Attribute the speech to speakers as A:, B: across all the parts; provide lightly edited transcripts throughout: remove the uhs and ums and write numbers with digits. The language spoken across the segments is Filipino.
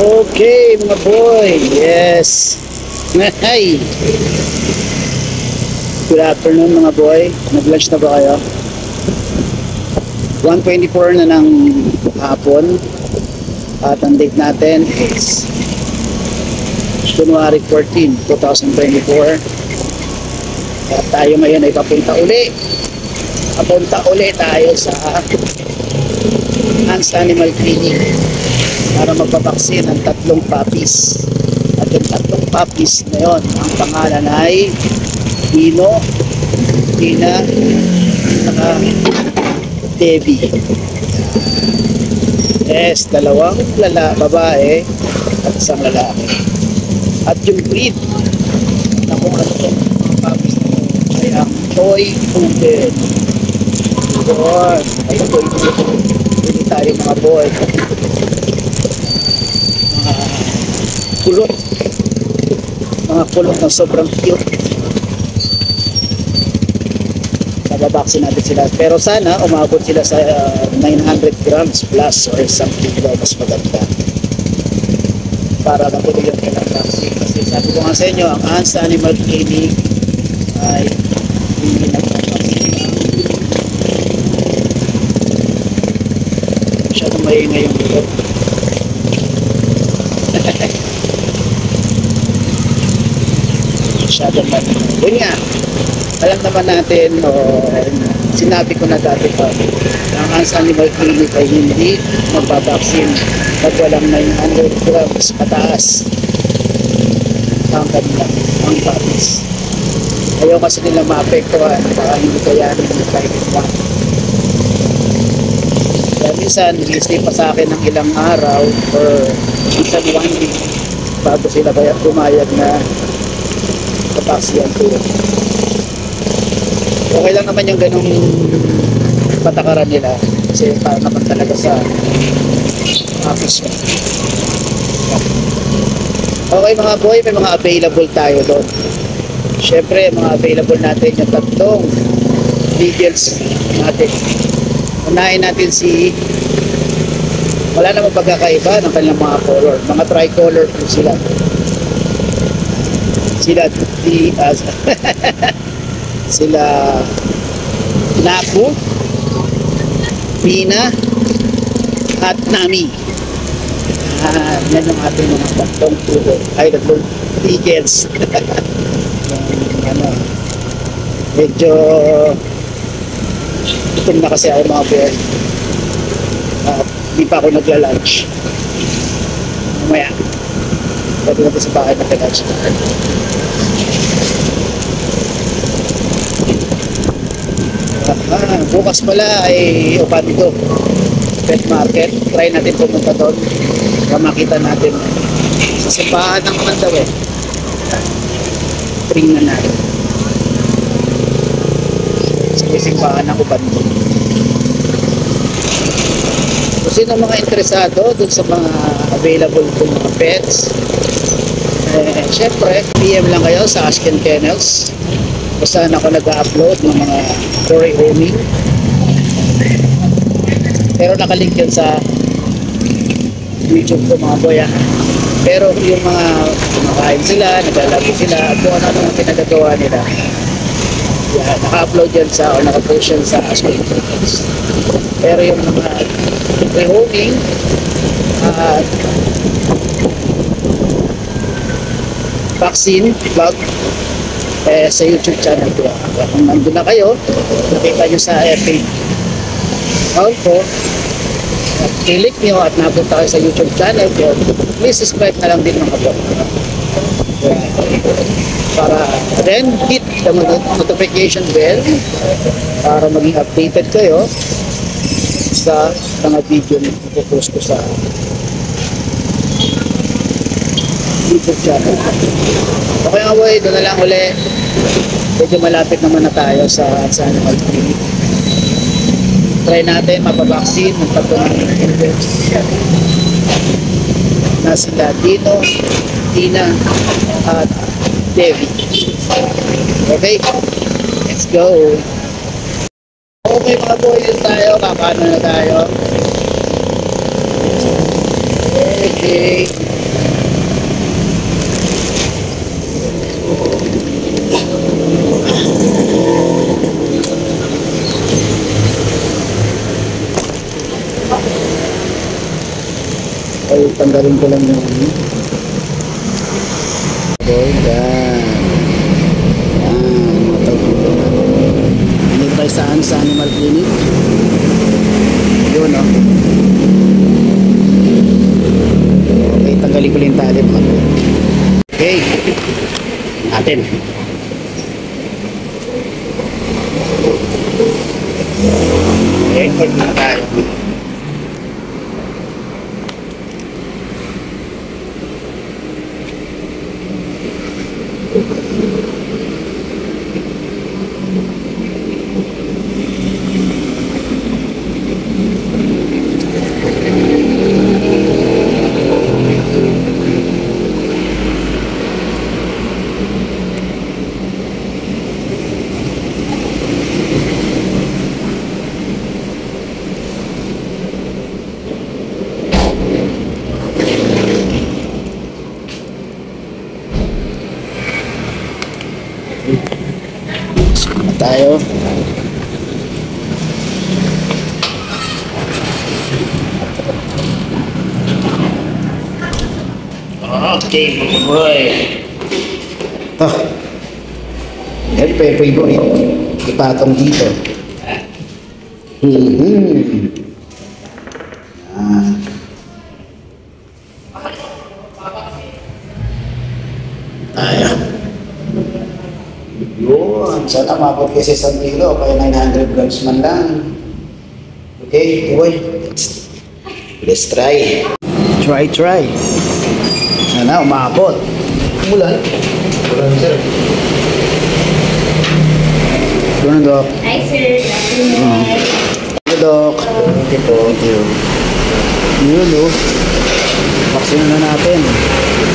A: Okay mga boy, yes. Hey. Good afternoon mga boy. Nag-lunch na ba kayo? 1:24 na ng hapon. At ang date natin is January 14, 2024. At tayo ngayon ay papunta uli tayo sa Hans Animal Clinic para magpapaksin ng 3 puppies. At yung 3 puppies na yun, ang pangalan ay Dino, Tina, at Debbie. Yes, 2 babae at 1 lalaki. At yung breed na kung ano itong puppies na yun ay ang Toy Poodle. Doon, ay Toy Poodle. Hindi tayo mga boy. Mga kulot na sobrang cute. Babaksin natin sila, pero sana umabot sila sa 900 grams plus or something daw, mas maganda para natuloy yung kailang vaccine. Kasi sabi ko nga sa inyo, ang Hans Animal Clinic ay hindi nagpapaksin masyadong maingay yung ito. Masyadong maingay. Yun nga, alam naman natin, sinabi ko na dati pa, ang Hans Animal Clinic ay hindi magbabaksin pag walang 900 grams pataas ang kanila, ang puppies. Ayaw kasi nila maapektuhan, baka hindi kayanin yung kahit lang. Kaya minsan, nag-stay pa sa akin ng ilang araw or minsan 1 week bago sila kaya pumayag na papaksiyan ko. Okay lang naman yung ganung patakaran nila kasi para naman talaga sa office niya. Okay mga boy, may mga available tayo doon. Syempre mga available natin yung 3 beagles natin. Unahin natin wala namang pagkakaiba ng kanilang mga color, mga tricolor po sila sila Naku, Pina at Nami. Yan ang ating mga 3 tulo ay 3 beagles. Medyo gutom na kasi ako mga boy. Di pa ako nagla-lunch. Mamaya pwede natin sa bahay magla-lunch. Bukas pala ay Opatito pet market. Try natin pumunta doon para makita natin sa simbahan ng Mandaw tingnan natin sa simbahan ng Opatito. Kung sino mga interesado doon sa mga available kong mga pets, syempre PM lang kayo sa Ashken Kennels. Saan ako nag-upload ng mga story homing, pero nakalink yun sa YouTube ko mga boy. Pero yung mga kumakain sila, naglalaro sila, at kung ano ang pinagagawa nila, yan, naka-upload yan sa o naka-post yan sa Ashken Kennels. Pero yung mga rehoming at vaccine vlog sa YouTube channel ko. Kung nandun na kayo, nakita nyo sa FB account ko at click nyo at napunta kayo sa YouTube channel ko, please subscribe na lang din mga vlog para then hit the notification bell para maging updated kayo sa mga video na ipopost ko sa YouTube channel. Okay nga boy, doon na lang uli. Medyo malapit naman na tayo sa Animal Clinic. Try natin mapabaksin ng 3 na sila Dino, Tina at Debbie. Okay, let's go. Okay mga boy, yun tayo, kakano na tayo. Okay. Okay. Ay, tanggalin ko lang yung boy, yan. Dito tayo saan? Sa animal clinic. Yun, no? Okay, tanggalin ko lang yung tali, mga boy. Okay. Natin. Okay, hold na tayo. Tayo. Okay, boy. Yan pa yung favorite. Ipatong dito. Ayan. Yun, sana mabot kasi 1 kilo, kaya 900 grams man lang. Okay, boy. Let's try. Try. Sana umabot. Umulan.
B: Ulan, sir.
A: Doon, Dok.
C: Hi, sir. Good afternoon.
A: Thank you, Dok. Thank you. Yun, Baksinan na natin.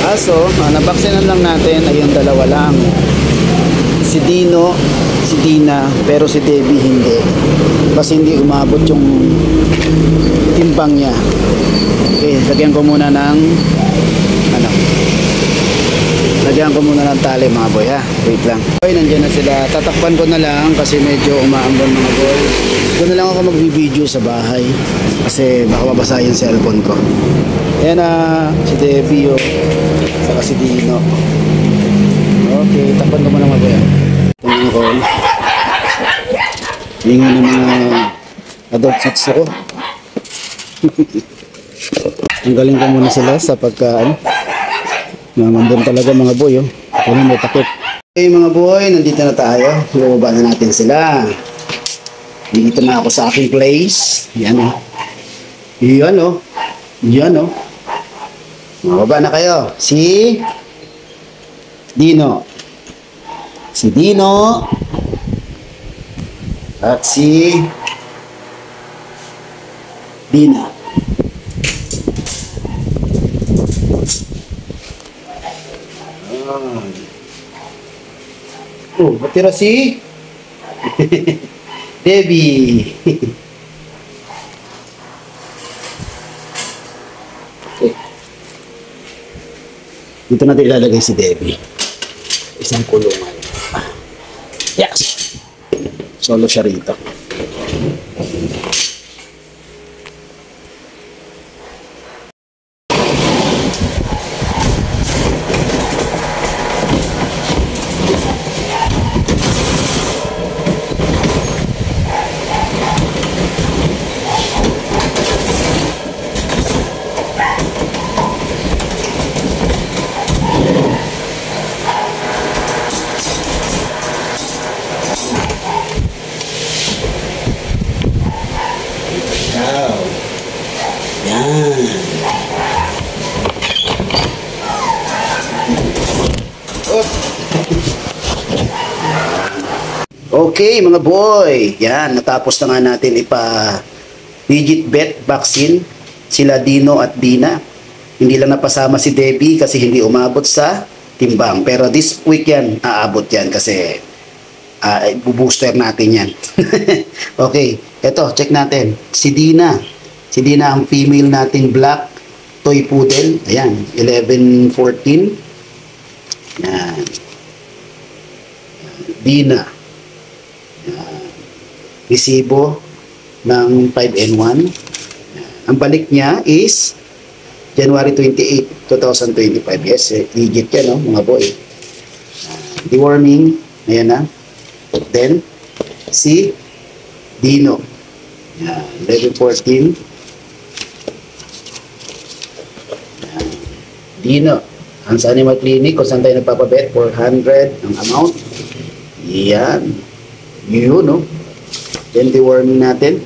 A: Kaso, nabaksinan lang natin ay yung dalawa lang. Si Dino, si Dina, pero si Debbie hindi. Kasi hindi umabot yung timbang niya. Okay, lagyan ko muna ng lagyan ko muna ng tali, mga boy, ha. Wait lang. Okay, nandiyan na sila. Tatakpan ko na lang kasi medyo umaambon, mga boy. Doon na lang ako magbibideo sa bahay kasi baka mabasa yung cellphone ko. Ayan na, si Debbie, saka si Dino. Okay, takpan ko muna, mga boy, ha. Tingnan ko. Hingi ng mga adult seats ako. Tanggalin ko muna sila sa pagkaan. Namambon talaga, mga boy, Kaya may takip. Okay, mga boy, nandito na tayo. Bubaba na natin sila. Dito na ako sa aking place. Yan, Yan, Yan, Bubaba na kayo. Si Dino. Si Dino. At si Dina. Matira si Debbie. Okay. Dito natin ilalagay si Debbie. Isang kulungan. Yes! Solo siya rito. Okay, mga boy. Yan, natapos na nga natin digit bet vaccine sila Dino at Dina. Hindi lang napasama si Debbie kasi hindi umabot sa timbang. Pero this week yan, aabot yan kasi bubooster natin yan. Okay, eto, check natin. Si Dina ang female nating black
B: toy poodle. Ayan, 11-14. Yan. Dina. Yan. Resibo ng 5N1. Yan. Ang balik niya is January 28, 2025. Yes, legit yan, no, mga boy. Deworming. Ayan na. Then, si Dino. Yan. 11-14. Yan. Dino. Ang sa Animal Clinic, kung saan tayo nagpapabet, 400 ang amount. Yan. Yun, no? Then, deworming natin.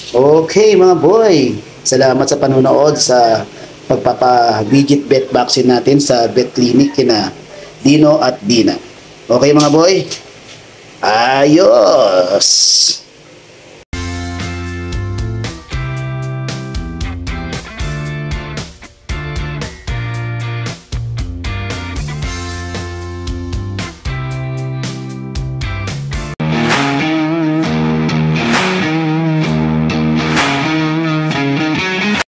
B: Okay, mga boy. Salamat sa panonood sa pagpapa-digit bet vaccine natin sa vet clinic kina Dino at Dina. Okay, mga boy? Ayos!